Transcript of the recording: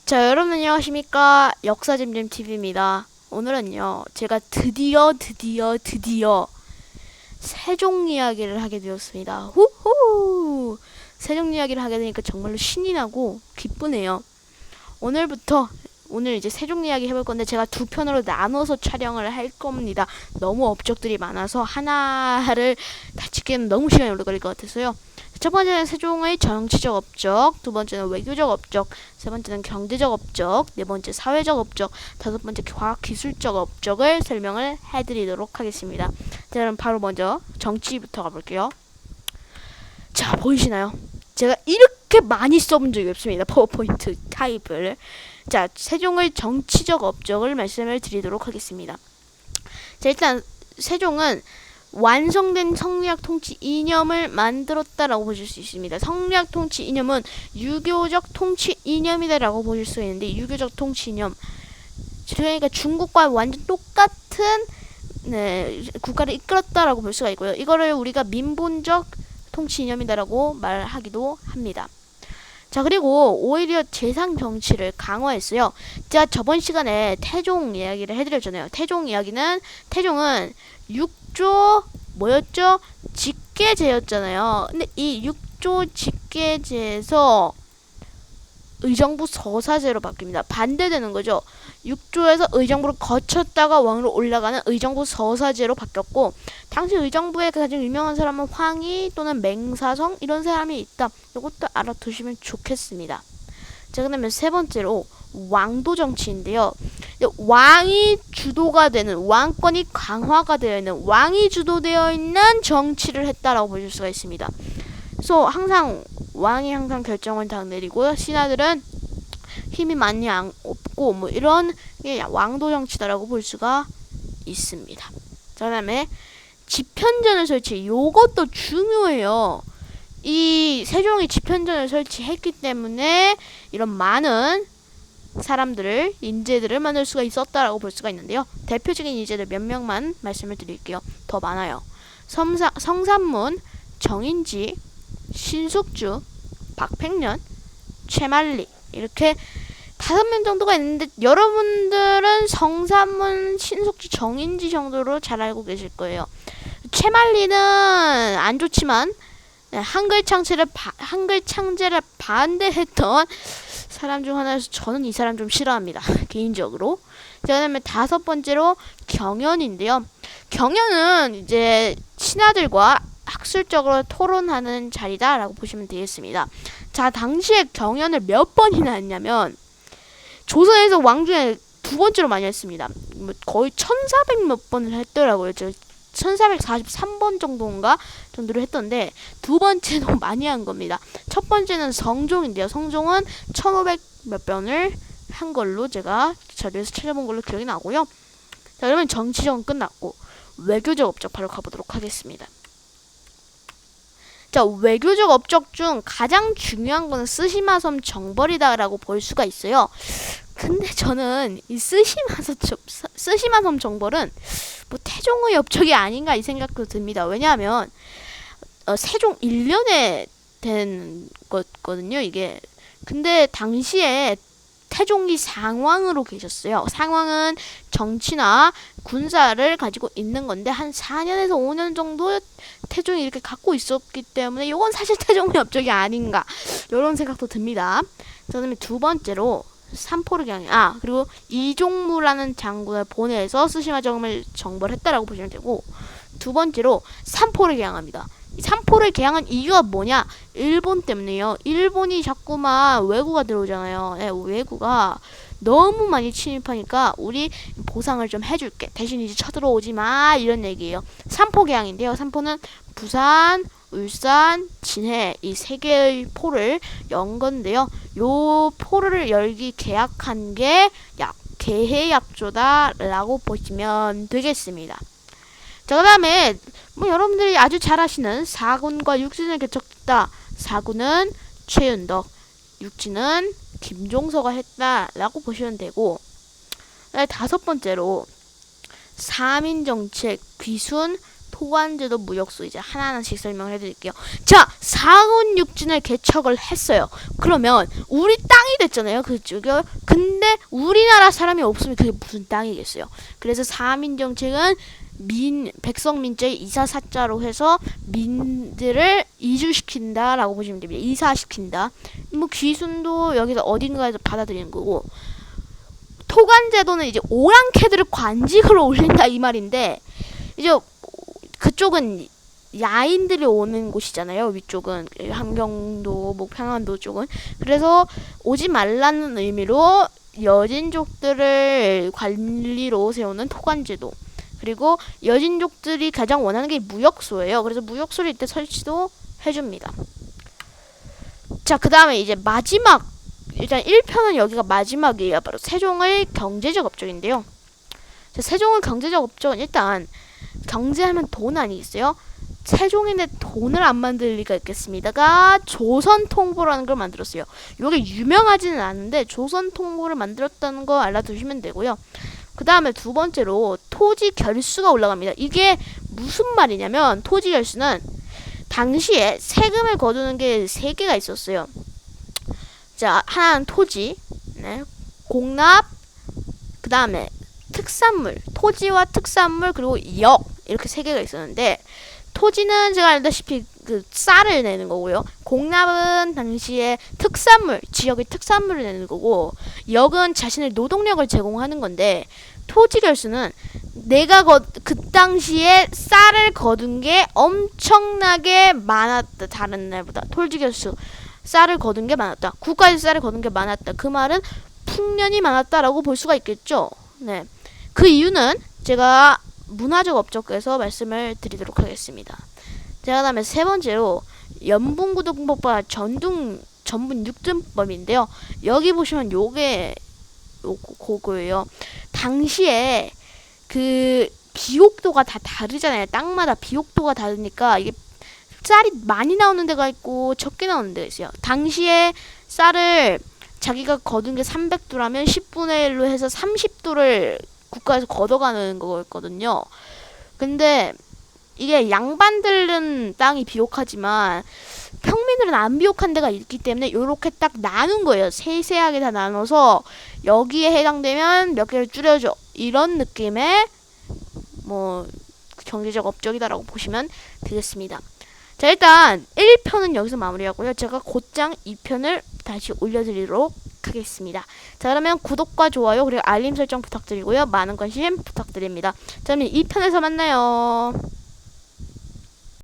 자, 여러분 안녕하십니까? 역사잼잼TV입니다. 오늘은요, 제가 드디어 세종 이야기를 하게 되었습니다. 후후! 세종 이야기를 하게 되니까 정말로 신이 나고 기쁘네요. 오늘 이제 세종 이야기 해볼 건데 제가 두 편으로 나눠서 촬영을 할 겁니다. 너무 업적들이 많아서 하나를 다 찍기에는 너무 시간이 오래 걸릴 것 같아서요. 첫 번째는 세종의 정치적 업적, 두 번째는 외교적 업적, 세 번째는 경제적 업적, 네 번째 사회적 업적, 다섯 번째 과학기술적 업적을 설명을 해드리도록 하겠습니다. 자, 그럼 바로 먼저 정치부터 가볼게요. 자, 보이시나요? 제가 이렇게 많이 써본 적이 없습니다. 파워포인트 타입을. 자, 세종의 정치적 업적을 말씀을 드리도록 하겠습니다. 자, 일단 세종은 완성된 성리학 통치 이념을 만들었다라고 보실 수 있습니다. 성리학 통치 이념은 유교적 통치 이념이다라고 보실 수 있는데, 유교적 통치 이념, 그러니까 중국과 완전 똑같은 국가를 이끌었다라고 볼 수가 있고요. 이거를 우리가 민본적 통치 이념이다라고 말하기도 합니다. 자, 그리고 오히려 재상 정치를 강화했어요. 제가 저번 시간에 태종 이야기를 해드렸잖아요. 태종은 6조 뭐였죠? 직계제였잖아요. 근데 이 6조 직계제에서 의정부 서사제로 바뀝니다. 반대되는 거죠. 6조에서 의정부를 거쳤다가 왕으로 올라가는 의정부 서사제로 바뀌었고, 당시 의정부에 가장 유명한 사람은 황희 또는 맹사성 이런 사람이 있다. 이것도 알아두시면 좋겠습니다. 자, 그다음에 세 번째로 왕도 정치인데요. 왕이 주도가 되는, 왕권이 강화가 되어 있는, 왕이 주도되어 있는 정치를 했다라고 보실 수가 있습니다. 그래서 왕이 항상 결정을 다 내리고 신하들은 힘이 많이 없고 뭐 이런 게 왕도 정치다라고 볼 수가 있습니다. 자, 그다음에 집현전을 설치. 요것도 중요해요. 이 세종이 집현전을 설치했기 때문에 이런 많은 인재들을 만들 수가 있었다라고 볼 수가 있는데요. 대표적인 인재들 몇 명만 말씀을 드릴게요. 더 많아요. 성삼문, 정인지, 신숙주, 박팽년, 최만리, 이렇게 5명 정도가 있는데, 여러분들은 성삼문, 신숙주, 정인지 정도로 잘 알고 계실 거예요. 최만리는 안 좋지만 한글 창제를 반대했던 사람 중 하나여서 저는 이 사람 좀 싫어합니다. 개인적으로. 자, 그다음에 다섯 번째로 경연인데요. 경연은 이제 신하들과 학술적으로 토론하는 자리다라고 보시면 되겠습니다. 자, 당시에 경연을 몇 번이나 했냐면, 조선에서 왕 중에 두 번째로 많이 했습니다. 거의 1400 몇 번을 했더라고요. 1443번 정도를 했던데, 두 번째도 많이 한 겁니다. 첫 번째는 성종인데요. 성종은 1500 몇 번을 한 걸로 제가 자료에서 찾아본 걸로 기억이 나고요. 자, 그러면 정치적은 끝났고 외교적 업적 바로 가보도록 하겠습니다. 자, 외교적 업적 중 가장 중요한 거는 쓰시마섬 정벌이다라고 볼 수가 있어요. 근데 저는 이 쓰시마섬 정벌은 뭐 태종의 업적이 아닌가 이 생각도 듭니다. 왜냐하면 세종 1년에 된 거거든요, 이게. 근데 당시에 태종이 상왕으로 계셨어요. 상왕은 정치나 군사를 가지고 있는 건데, 한 4년에서 5년 정도 태종이 이렇게 갖고 있었기 때문에 이건 사실 태종의 업적이 아닌가, 이런 생각도 듭니다. 그다음에 두 번째로 삼포르 경영, 그리고 이종무라는 장군을 보내서 쓰시마섬을 정벌했다라고 보시면 되고, 두 번째로 삼포를 개항합니다. 이 삼포를 개항한 이유가 뭐냐? 일본 때문에요. 일본이 자꾸만 왜구가 들어오잖아요. 네, 왜구가 너무 많이 침입하니까 우리 보상을 좀 해줄게, 대신 이제 쳐들어오지 마, 이런 얘기예요. 삼포 개항인데요. 삼포는 부산, 울산, 진해 이 세 개의 포를 연 건데요. 요 포를 열기 계약한 게 계해약조다라고 보시면 되겠습니다. 자, 그다음에 여러분들이 아주 잘 아시는 사군과 육진을 개척했다. 사군은 최윤덕, 육진은 김종서가 했다라고 보시면 되고, 다섯 번째로 사민정책, 귀순, 토관제도, 무역소 이제 하나하나씩 설명을 해드릴게요. 자, 상온육진을 개척을 했어요. 그러면 우리 땅이 됐잖아요. 그쪽에. 근데 우리나라 사람이 없으면 그게 무슨 땅이겠어요. 그래서 사민정책은 백성민자의 이사사자로 해서 민들을 이주시킨다라고 보시면 됩니다. 이사시킨다. 뭐 귀순도 여기서 어딘가에서 받아들이는 거고, 토관제도는 이제 오랑캐들을 관직으로 올린다 이 말인데, 이제 그쪽은 야인들이 오는 곳이잖아요. 위쪽은 함경도, 뭐 평안도 쪽은. 그래서 오지 말라는 의미로 여진족들을 관리로 세우는 토관제도. 그리고 여진족들이 가장 원하는 게 무역소예요. 그래서 무역소를 이때 설치도 해줍니다. 자, 그 다음에 이제 마지막, 일단 1편은 여기가 마지막이에요. 바로 세종의 경제적 업적인데요. 자, 세종의 경제적 업적은 일단 경제하면 돈 아니겠어요? 세종인데 돈을 안 만들 리가 있겠습니다가 조선통보라는 걸 만들었어요. 이게 유명하지는 않은데 조선통보를 만들었다는 거 알아두시면 되고요. 그 다음에 두 번째로 토지 결수가 올라갑니다. 이게 무슨 말이냐면, 토지 결수는 당시에 세금을 거두는 게 세 개가 있었어요. 자, 하나는 토지, 네, 공납, 그 다음에 특산물, 토지와 특산물, 그리고 역, 이렇게 세 개가 있었는데, 토지는 제가 알다시피 그 쌀을 내는 거고요. 공납은 당시에 특산물, 지역의 특산물을 내는 거고, 역은 자신의 노동력을 제공하는 건데, 토지 결수는 내가 그 당시에 쌀을 거둔 게 엄청나게 많았다. 다른 날보다 토지 결수, 쌀을 거둔 게 많았다. 국가에서 쌀을 거둔 게 많았다. 그 말은 풍년이 많았다라고 볼 수가 있겠죠. 네, 그 이유는 제가 문화적 업적에서 말씀을 드리도록 하겠습니다. 자, 그다음에 세 번째로 연분구등법과 전분 육등법인데요. 여기 보시면 요게 그거예요. 당시에 그 비옥도가 다 다르잖아요. 땅마다 비옥도가 다르니까 이게 쌀이 많이 나오는 데가 있고 적게 나오는 데가 있어요. 당시에 쌀을 자기가 거둔 게 300도라면 10분의 1로 해서 30도를 국가에서 걷어가는 거였거든요. 근데 이게 양반들은 땅이 비옥하지만 평민들은 안 비옥한 데가 있기 때문에 요렇게 딱 나눈 거예요. 세세하게 다 나눠서 여기에 해당되면 몇 개를 줄여줘. 이런 느낌의 뭐 경제적 업적이다라고 보시면 되겠습니다. 자, 일단 1편은 여기서 마무리하고요. 제가 곧장 2편을 다시 올려드리도록 하겠습니다. 자, 그러면 구독과 좋아요 그리고 알림 설정 부탁드리고요. 많은 관심 부탁드립니다. 자, 그러면 2편에서 만나요.